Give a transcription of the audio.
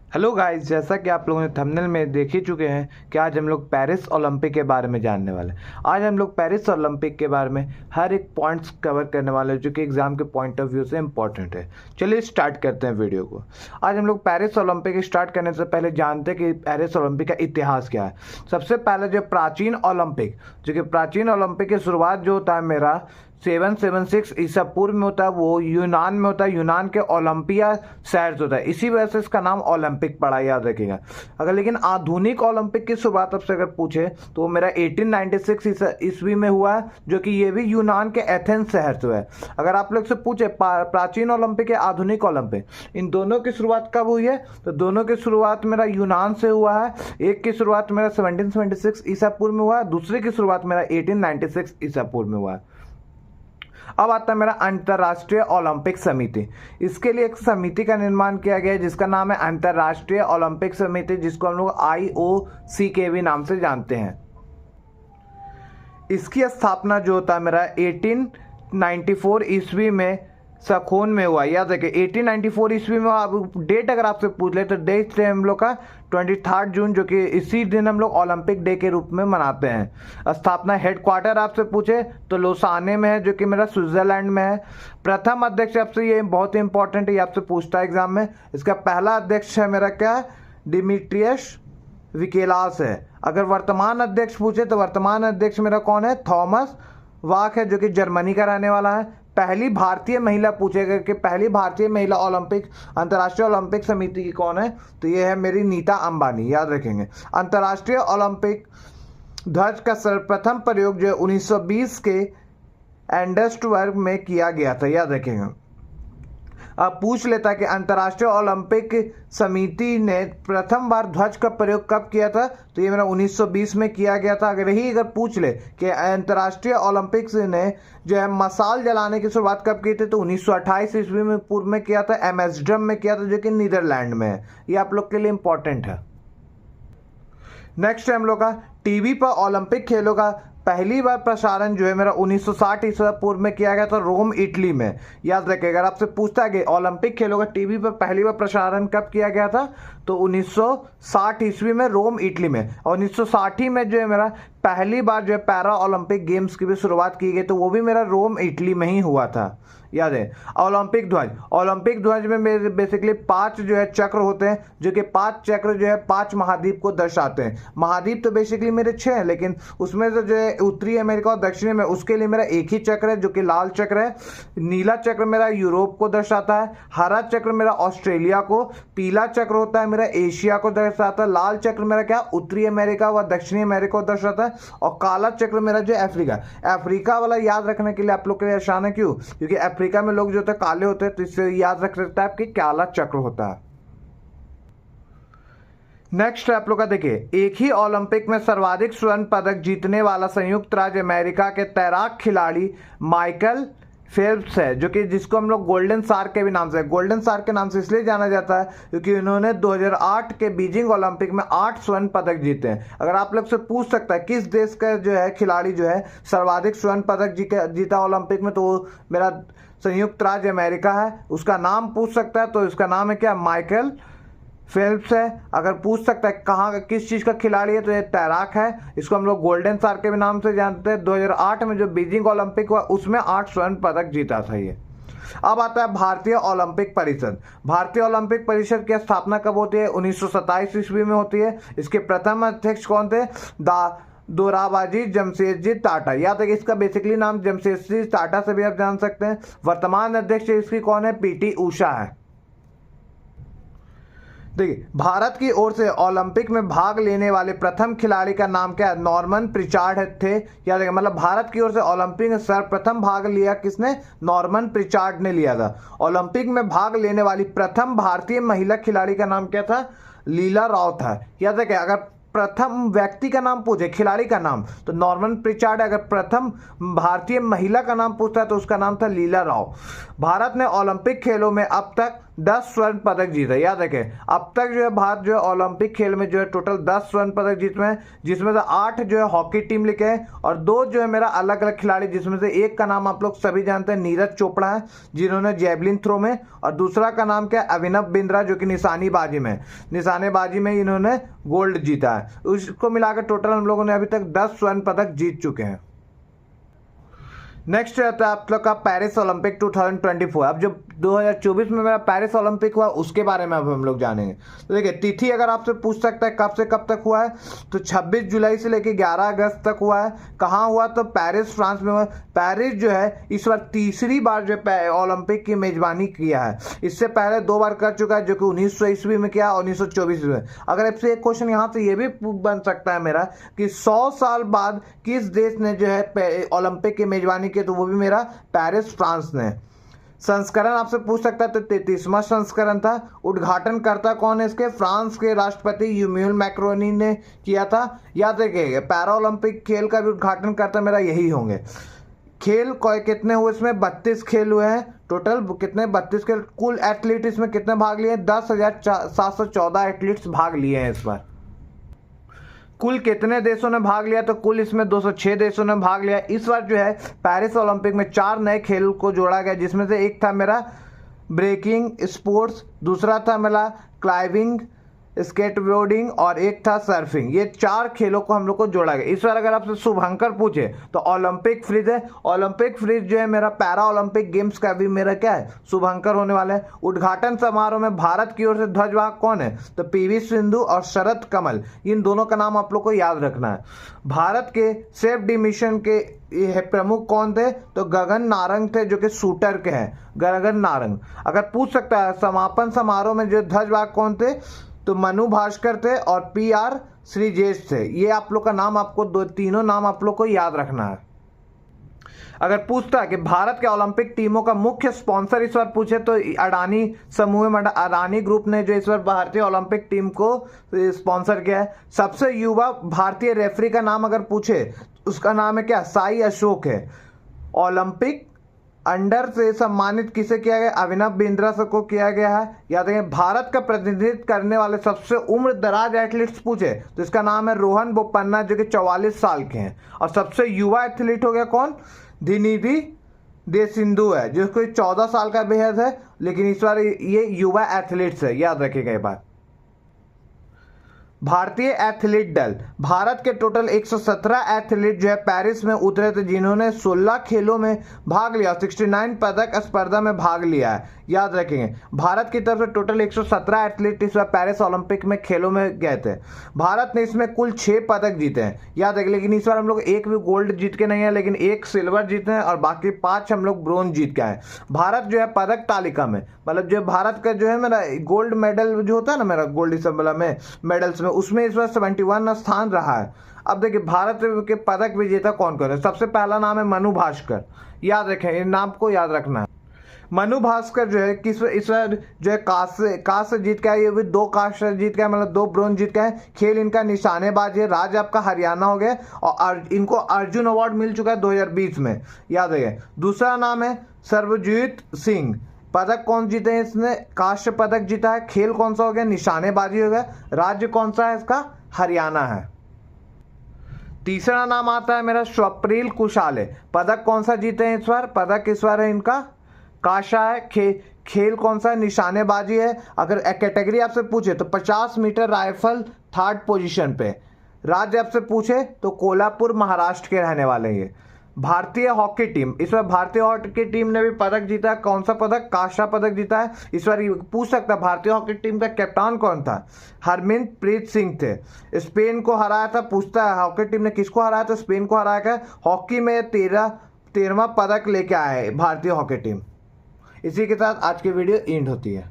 Hello guys, जैसा कि आप लोगों ने थंबनेल में देख ही चुके हैं कि आज हम लोग पेरिस ओलंपिक के बारे में जानने वाले हैं। आज हम लोग पेरिस ओलंपिक के बारे में हर एक पॉइंट्स कवर करने वाले हैं जो कि एग्जाम के पॉइंट ऑफ व्यू से इम्पोर्टेंट है। चलिए स्टार्ट करते हैं वीडियो को। आज हम लोग पेरिस ओलंपिक स्टार्ट करने से पहले जानते हैं कि पेरिस ओलंपिक का इतिहास क्या है। सबसे पहले जो प्राचीन ओलंपिक की शुरुआत जो होता है मेरा 776 ईसा पूर्व में होता है, वो यूनान में होता है। यूनान के ओलंपिया शहर से होता है, इसी वजह से इसका नाम ओलंपिक पड़ा, याद रखिएगा। अगर लेकिन आधुनिक ओलंपिक की शुरुआत आपसे अगर पूछे तो वो मेरा 1896 ईस्वी में हुआ है, जो कि ये भी यूनान के एथेंस शहर से है। अगर आप लोग से पूछे प्राचीन ओलंपिक या आधुनिक ओलंपिक, इन दोनों की शुरुआत कब हुई है, तो दोनों की शुरुआत मेरा यूनान से हुआ है। एक की शुरुआत मेरा 1776 ईसा पूर्व में हुआ है, दूसरे की शुरुआत मेरा 1896 ईसा पूर्व में हुआ है। अब आता है मेरा अंतर्राष्ट्रीय ओलंपिक समिति। इसके लिए एक समिति का निर्माण किया गया है जिसका नाम है अंतर्राष्ट्रीय ओलंपिक समिति, जिसको हम लोग IOC के भी नाम से जानते हैं। इसकी स्थापना जो होता है मेरा 1894 ईस्वी में सखोन में हुआ। याद रखिए 1894 ईस्वी में। अब डेट अगर आपसे पूछ ले तो डेट हम लोग का 23 जून, जो कि इसी दिन हम लोग ओलंपिक डे के रूप में मनाते हैं। स्थापना हेडक्वार्टर आपसे पूछे तो लोसाने में है, जो कि मेरा स्विट्जरलैंड में है। प्रथम अध्यक्ष आपसे, ये बहुत ही इंपॉर्टेंट है, ये आपसे पूछता है एग्जाम में। इसका पहला अध्यक्ष है मेरा क्या है, डिमिट्रियस विकेलास है। अगर वर्तमान अध्यक्ष पूछे तो वर्तमान अध्यक्ष मेरा कौन है, थॉमस वाक है, जो कि जर्मनी का रहने वाला है। पहली भारतीय महिला पूछेगा कि पहली भारतीय महिला ओलंपिक अंतर्राष्ट्रीय ओलंपिक समिति की कौन है, तो ये है मेरी नीता अंबानी, याद रखेंगे। अंतर्राष्ट्रीय ओलंपिक ध्वज का सर्वप्रथम प्रयोग जो 1920 के एंडस्टवर्ग में किया गया था, याद रखेंगे। अब पूछ लेता कि अंतर्राष्ट्रीय ओलंपिक समिति ने प्रथम बार ध्वज का प्रयोग कब किया था, तो ये मेरा 1920 में किया गया था। अगर पूछ ले कि अंतर्राष्ट्रीय ओलंपिक्स ने जो है मशाल जलाने की शुरुआत कब की थी, तो 1928 ईस्वी में पूर्व में किया था, एम्स्टर्डम में किया था, जो कि नीदरलैंड में है। ये आप लोग के लिए इंपॉर्टेंट है। नेक्स्ट है हम लोग का टीवी पर ओलंपिक खेलों का पहली बार प्रसारण जो है मेरा 1960 ईसा पूर्व में किया गया था, रोम इटली में। याद रखिए अगर आपसे पूछता है कि ओलंपिक खेलों का टीवी पर पहली बार प्रसारण कब किया गया था, तो 1960 ईस्वी में रोम इटली में। और 1960 ही में जो है मेरा पहली बार जो है पैरा ओलंपिक गेम्स की भी शुरुआत की गई, तो वो भी मेरा रोम इटली में ही हुआ था, याद है। ओलंपिक ध्वज में मेरे बेसिकली 5 जो है चक्र होते हैं, जो कि 5 चक्र जो है 5 महाद्वीप को दर्शाते हैं। महाद्वीप तो बेसिकली मेरे 6 हैं, लेकिन उसमें से जो है उत्तरी अमेरिका और दक्षिणी में, उसके लिए मेरा एक ही चक्र है, जो कि लाल चक्र है। नीला चक्र मेरा यूरोप को दर्शाता है, हरा चक्र मेरा ऑस्ट्रेलिया को, पीला चक्र होता है मेरा एशिया को दर्शाता है, लाल चक्र मेरा क्या उत्तरी अमेरिका व दक्षिणी अमेरिका को दर्शाता है, और काला चक्र मेरा जो अफ्रीका वाला याद रखने के लिए आप लोग के लिए आसान है। क्यों? क्योंकि अफ्रीका में लोग जो होते हैं काले होते हैं, तो इससे याद रख सकता है आपकी काला चक्र होता है। नेक्स्ट आप लोग का देखिए, एक ही ओलंपिक में सर्वाधिक स्वर्ण पदक जीतने वाला संयुक्त राज्य अमेरिका के तैराक खिलाड़ी माइकल फेल्प्स है, जो कि जिसको हम लोग गोल्डन शार्क के भी नाम से, गोल्डन शार्क के नाम से इसलिए जाना जाता है क्योंकि उन्होंने 2008 के बीजिंग ओलंपिक में 8 स्वर्ण पदक जीते हैं। अगर आप लोग से पूछ सकता है किस देश का जो है खिलाड़ी जो है सर्वाधिक स्वर्ण पदक जीता ओलंपिक में, तो वो मेरा संयुक्त राज्य अमेरिका है। उसका नाम पूछ सकता है, तो इसका नाम है क्या, माइकल फेल्प्स है। अगर पूछ सकता है कहाँ किस चीज़ का खिलाड़ी है, तो ये तैराक है। इसको हम लोग गोल्डन शार्क के भी नाम से जानते हैं। 2008 में जो बीजिंग ओलंपिक हुआ उसमें 8 स्वर्ण पदक जीता था ये। अब आता है भारतीय ओलंपिक परिषद। भारतीय ओलंपिक परिषद की स्थापना कब होती है, 1927 ईस्वी में होती है। इसके प्रथम अध्यक्ष कौन थे, दोराबाजी जमशेदजी टाटा। याद है कि इसका बेसिकली नाम जमशेदजी टाटा से भी आप जान सकते हैं। वर्तमान अध्यक्ष इसकी कौन है, PT उषा है। देखिए भारत की ओर से ओलंपिक में भाग लेने वाले प्रथम खिलाड़ी का नाम क्या है, नॉर्मन प्रिचार्ड थे। याद है, मतलब भारत की ओर से ओलंपिक में सर्वप्रथम भाग लिया किसने, नॉर्मन प्रिचार्ड ने लिया था। ओलंपिक में भाग लेने वाली प्रथम भारतीय महिला खिलाड़ी का नाम क्या था, लीला राव था। याद है कि अगर प्रथम व्यक्ति का नाम पूछे, खिलाड़ी का नाम, तो नॉर्मन प्रिचार्ड। अगर प्रथम भारतीय महिला का नाम पूछता है तो उसका नाम था लीला राव। भारत ने ओलंपिक खेलों में अब तक 10 स्वर्ण पदक जीते। याद रखें, अब तक जो है भारत जो है ओलंपिक खेल में जो है टोटल 10 स्वर्ण पदक जीते हैं, जिसमें से 8 जो है हॉकी टीम लिखे हैं और 2 जो है मेरा अलग अलग खिलाड़ी, जिसमें से एक का नाम आप लोग सभी जानते हैं नीरज चोपड़ा है जिन्होंने जेवलिन थ्रो में, और दूसरा का नाम क्या है अभिनव बिंद्रा जो कि निशानेबाजी में इन्होंने गोल्ड जीता है। उसको मिलाकर टोटल हम लोगों ने अभी तक 10 स्वर्ण पदक जीत चुके हैं। नेक्स्ट रहता है आप लोग का पेरिस ओलंपिक 2024। अब जो 2024 में मेरा पेरिस ओलंपिक हुआ उसके बारे में अब हम लोग जानेंगे। तो देखिए, तिथि अगर आपसे पूछ सकता है कब से कब तक हुआ है, तो 26 जुलाई से लेकर 11 अगस्त तक हुआ है। कहाँ हुआ, तो पेरिस फ्रांस में हुआ। पेरिस जो है इस बार तीसरी बार जो ओलंपिक की मेजबानी किया है। इससे पहले 2 बार कर चुका है, जो कि 1900 ईस्वी में किया और 1924 में। अगर आपसे एक क्वेश्चन यहाँ से ये भी बन सकता है मेरा कि 100 साल बाद किस देश ने जो है ओलंपिक की मेजबानी, तो वो भी मेरा पेरिस फ्रांस ने। संस्करण आपसे पूछ सकता है, तो 33वां संस्करण था। उद्घाटनकर्ता कौन है इसके, फ्रांस के राष्ट्रपति इमैनुअल मैक्रोन ने किया था। याद रखिएगा, पैरा ओलंपिक खेल का भी उद्घाटनकर्ता मेरा यही होंगे। खेल कितने हुए इसमें, 32 खेल हुए हैं टोटल। कितने, 32 खेल। कुल एथलीट इसमें कितने भाग लिए, 10,714 एथलीट्स भाग लिए हैं इस बार। कुल कितने देशों ने भाग लिया, तो कुल इसमें 206 देशों ने भाग लिया। इस बार जो है पेरिस ओलंपिक में 4 नए खेल को जोड़ा गया, जिसमें से एक था मेरा ब्रेकिंग स्पोर्ट्स, दूसरा था मेरा क्लाइंबिंग, स्केटबोर्डिंग और एक था सर्फिंग। ये 4 खेलों को हम लोग को जोड़ा गया। इस बार अगर आपसे शुभंकर पूछे तो ओलंपिक फ्रिज है। ओलंपिक फ्रिज जो है मेरा पैरा ओलंपिक गेम्स का भी मेरा क्या है, शुभंकर होने वाला है। उद्घाटन समारोह में भारत की ओर से ध्वजवाहक कौन है, तो पीवी सिंधु और शरद कमल। इन दोनों का नाम आप लोग को याद रखना है। भारत के सेफ मिशन के प्रमुख कौन थे, तो गगन नारंग थे जो कि शूटर के हैं, गगन नारंग। अगर पूछ सकता है समापन समारोह में जो ध्वजवाहक कौन थे, तो मनु भास्कर थे और PR श्रीजेश थे। ये आप लोग का नाम, आपको तीनों नाम आप लोग को याद रखना है। अगर पूछता है कि भारत के ओलंपिक टीमों का मुख्य स्पॉन्सर इस बार पूछे, तो अडानी समूह में अडानी ग्रुप ने जो इस बार भारतीय ओलंपिक टीम को स्पॉन्सर किया है। सबसे युवा भारतीय रेफरी का नाम अगर पूछे, उसका नाम है क्या, साई अशोक है। ओलंपिक अंडर से सम्मानित किसे किया गया, अभिनव बिंद्रा को किया गया है। याद रखें, भारत का प्रतिनिधित्व करने वाले सबसे उम्र दराज एथलीट्स पूछे तो इसका नाम है रोहन बोपन्ना जो कि 44 साल के हैं। और सबसे युवा एथलीट हो गया कौन, धिनिधि दे सिंधु है, जिसको 14 साल का बेहद है, लेकिन इस बार ये युवा एथलीट्स है। याद रखिएगा ये बात। भारतीय एथलीट दल, भारत के टोटल 117 एथलीट जो है पेरिस में उतरे थे, जिन्होंने 16 खेलों में भाग लिया, 69 पदक स्पर्धा में भाग लिया है। याद रखेंगे, भारत की तरफ से टोटल 117 एथलीट इस बार पेरिस ओलंपिक में खेलों में गए थे। भारत ने इसमें कुल 6 पदक जीते हैं। याद रखें, लेकिन इस बार हम लोग एक भी गोल्ड जीत के नहीं है, लेकिन 1 सिल्वर जीते हैं और बाकी 5 हम लोग ब्रोंज जीत के आए। भारत जो है पदक तालिका में, मतलब जो भारत का जो है मेरा गोल्ड मेडल जो होता है ना, मेरा गोल्ड इस में मेडल्स में, उसमें इस बार 71 स्थान रहा है। अब देखिए, भारत के पदक विजेता कौन कौन है। सबसे पहला नाम है मनु भास्कर। याद रखें, इन नाम को याद रखना है। मनु भास्कर जो है किस इस बार जो है कांस्य जीत के आए, ये भी 2 कांस्य जीत के, मतलब 2 ब्रोंज जीत के हैं। खेल इनका निशानेबाजी है। राज्य आपका हरियाणा हो गया और इनको अर्जुन अवार्ड मिल चुका है 2020 में। याद रखिए। दूसरा नाम है सर्वजीत सिंह। पदक कौन जीते हैं इसने, कांस्य पदक जीता है। खेल कौन सा हो गया, निशानेबाजी हो गया। राज्य कौन सा है इसका, हरियाणा है। तीसरा नाम आता है मेरा स्वप्निल कुशाले। पदक कौन सा जीते हैं इस बार, पदक इस बार है इनका कांसा है। खेल कौन सा है, निशानेबाजी है। अगर कैटेगरी आपसे पूछे तो 50 मीटर राइफल 3rd पोजीशन पे। राज्य आपसे पूछे तो कोल्हापुर महाराष्ट्र के रहने वाले हैं। भारतीय हॉकी टीम, इस बार भारतीय हॉकी टीम ने भी पदक जीता है। कौन सा पदक, कांसा पदक जीता है। इस बार पूछ सकता है भारतीय हॉकी टीम का कप्तान कौन था, हरमनप्रीत सिंह थे। स्पेन को हराया था। पूछता है हॉकी टीम ने किसको हराया, तो स्पेन को हराया गया। हॉकी में 13वां पदक लेके आए भारतीय हॉकी टीम। इसी के साथ आज की वीडियो एंड होती है।